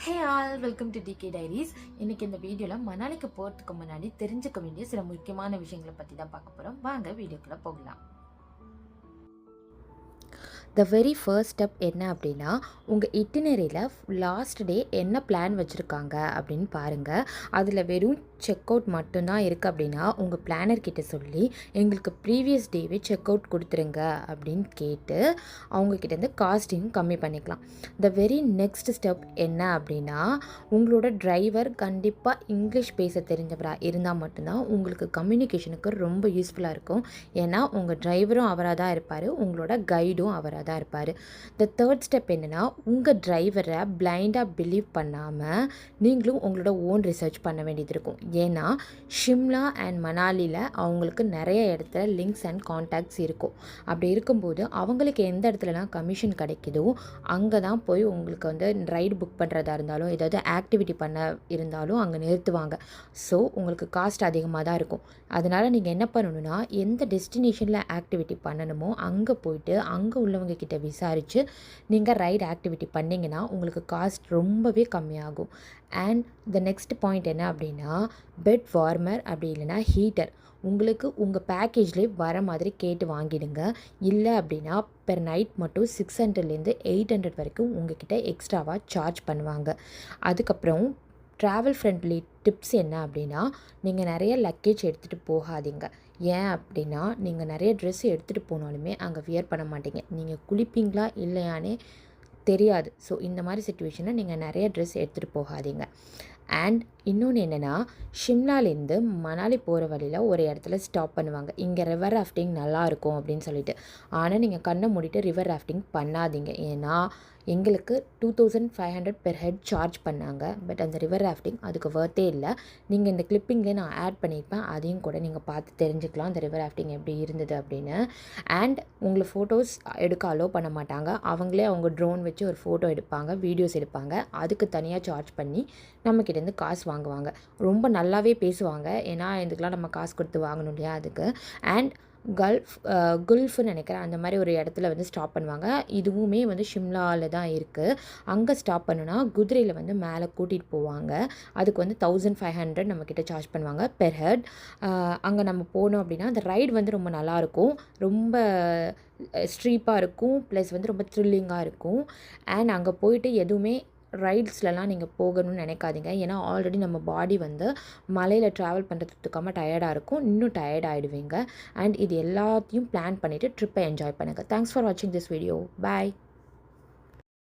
Hey all welcome to DK diaries. இன்னைக்கு இந்த வீடியோவில் மணாலிக்கு போகிறதுக்கு முன்னாடி தெரிஞ்சுக்க வேண்டிய சில முக்கியமான விஷயங்களை பற்றி தான் பார்க்க போகிறோம். வாங்க வீடியோக்குள்ளே போகலாம். த வெரி ஃபர்ஸ்ட் ஸ்டெப் என்ன அப்படின்னா, உங்கள் இட்டினரியில் லாஸ்ட் டே என்ன பிளான் வச்சுருக்காங்க அப்படின்னு பாருங்கள். அதில் வெறும் செக் அவுட் மட்டும்தான் இருக்குது அப்படின்னா, உங்கள் பிளானர்கிட்ட சொல்லி எங்களுக்கு ப்ரீவியஸ் டேவே செக் அவுட் கொடுத்துருங்க அப்படின்னு கேட்டு அவங்கக்கிட்டேருந்து காஸ்டிங் கம்மி பண்ணிக்கலாம். த வெரி நெக்ஸ்ட் ஸ்டெப் என்ன அப்படின்னா, உங்களோட டிரைவர் கண்டிப்பாக இங்கிலீஷ் பேச தெரிஞ்சவராக இருந்தால் மட்டும்தான் உங்களுக்கு கம்யூனிகேஷனுக்கு ரொம்ப யூஸ்ஃபுல்லாக இருக்கும். ஏன்னா உங்கள் டிரைவரும் அவராக தான் இருப்பார், உங்களோட கைடும் அவராக தான் இருப்பார். த தேர்ட் ஸ்டெப் என்னென்னா, உங்கள் டிரைவரை பிளைண்டாக பிலீவ் பண்ணாமல் நீங்களும் உங்களோட ஓன் ரிசர்ச் பண்ண வேண்டியது இருக்கும். ஏன்னா ஷிம்லா அண்ட் மணாலியில் அவங்களுக்கு நிறைய இடத்துல லிங்க்ஸ் அண்ட் கான்டாக்ட்ஸ் இருக்கும். அப்படி இருக்கும்போது அவங்களுக்கு எந்த இடத்துலலாம் கமிஷன் கிடைக்குதோ அங்கே தான் போய் உங்களுக்கு வந்து ரைடு புக் பண்ணுறதா இருந்தாலும் ஏதாவது ஆக்டிவிட்டி பண்ண இருந்தாலும் அங்கே நிறுத்துவாங்க. ஸோ உங்களுக்கு காஸ்ட் அதிகமாக தான் இருக்கும். அதனால் நீங்கள் என்ன பண்ணணுன்னா, எந்த டெஸ்டினேஷனில் ஆக்டிவிட்டி பண்ணணுமோ அங்கே போயிட்டு அங்கே உள்ளவங்க கிட்ட விசாரித்து நீங்கள் ரைட் ஆக்டிவிட்டி பண்ணிங்கன்னா உங்களுக்கு காஸ்ட் ரொம்பவே கம்மியாகும். அண்ட் த நெக்ஸ்ட் பாயிண்ட் என்ன அப்படின்னா, பெட் வார்மர் அப்படி இல்லைனா ஹீட்டர் உங்களுக்கு உங்கள் பேக்கேஜ்லேயே வர மாதிரி கேட்டு வாங்கிடுங்க. இல்லை அப்படின்னா பெர் நைட் மட்டும் 600லேருந்து 800 வரைக்கும் உங்ககிட்ட எக்ஸ்ட்ராவாக சார்ஜ் பண்ணுவாங்க. அதுக்கப்புறம் ட்ராவல் ஃப்ரெண்ட்லி டிப்ஸ் என்ன அப்படின்னா, நீங்கள் நிறைய லக்கேஜ் எடுத்துகிட்டு போகாதீங்க. ஏன் அப்படின்னா, நீங்கள் நிறைய ட்ரெஸ் எடுத்துகிட்டு போனாலுமே அங்கே வியர் பண்ண மாட்டீங்க. நீங்கள் குளிப்பீங்களா இல்லையானே தெரியாது. ஸோ இந்த மாதிரி சிச்சுவேஷனில் நீங்கள் நிறைய ட்ரெஸ் எடுத்துகிட்டு போகாதீங்க. அண்ட் இன்னொன்று என்னென்னா, ஷிம்லாலேருந்து மணாலி போகிற வழியில் ஒரு இடத்துல ஸ்டாப் பண்ணுவாங்க. இங்கே ரிவர் ராஃப்டிங் நல்லாயிருக்கும் அப்படின்னு சொல்லிட்டு. ஆனால் நீங்கள் கண்ணை மூடிட்டு ரிவர் ராஃப்டிங் பண்ணாதீங்க. ஏன்னா எங்களுக்கு 2500 பெர் ஹெட் சார்ஜ் பண்ணாங்க. பட் அந்த ரிவர் ராஃப்டிங் அதுக்கு வர்த்தே இல்லை. நீங்கள் இந்த கிளிப்பிங்கில் நான் ஆட் பண்ணியிருப்பேன், அதையும் கூட நீங்கள் பார்த்து தெரிஞ்சுக்கலாம் அந்த ரிவர் ராஃப்டிங் எப்படி இருந்தது அப்படின்னு. அண்ட் உங்களை ஃபோட்டோஸ் எடுக்க அலோவ் பண்ண மாட்டாங்க. அவங்களே அவங்க ட்ரோன் வச்சு ஒரு ஃபோட்டோ எடுப்பாங்க, வீடியோஸ் எடுப்பாங்க. அதுக்கு தனியாக சார்ஜ் பண்ணி நம்மக்கிட்டேருந்து காசு வாங்குவாங்க. ரொம்ப நல்லாவே பேசுவாங்க. ஏன்னா இதுக்கெலாம் நம்ம காசு கொடுத்து வாங்கணும் இல்லையா, அதுக்கு. அண்ட் குல்ஃப்னு நினைக்கிறேன், அந்த மாதிரி ஒரு இடத்துல வந்து ஸ்டாப் பண்ணுவாங்க. இதுவுமே வந்து ஷிம்லாவில் தான் இருக்குது. அங்கே ஸ்டாப் பண்ணுனா குதிரையில் வந்து மேலே கூட்டிகிட்டு போவாங்க. அதுக்கு வந்து 1500 நம்மக்கிட்ட சார்ஜ் பண்ணுவாங்க பெர் ஹெட். அங்கே நம்ம போனோம் அப்படின்னா அந்த ரைடு வந்து ரொம்ப நல்லாயிருக்கும், ரொம்ப ஸ்ட்ரீப்பாக இருக்கும், ப்ளஸ் வந்து ரொம்ப த்ரில்லிங்காக இருக்கும். அண்ட் அங்கே போயிட்டு எதுவுமே ரைட்ஸ்லலாம் நீங்கள் போகணும்னு நினைக்காதீங்க. ஏன்னா ஆல்ரெடி நம்ம பாடி வந்து மலையில் ட்ராவல் பண்ணுறதுக்காம டயர்டாக இருக்கும், இன்னும் டயர்ட் ஆகிடுவீங்க. அண்ட் இது எல்லாத்தையும் பிளான் பண்ணிவிட்டு ட்ரிப்பை என்ஜாய் பண்ணுங்கள். தேங்க்ஸ் ஃபார் வாட்சிங் திஸ் வீடியோ. பாய்.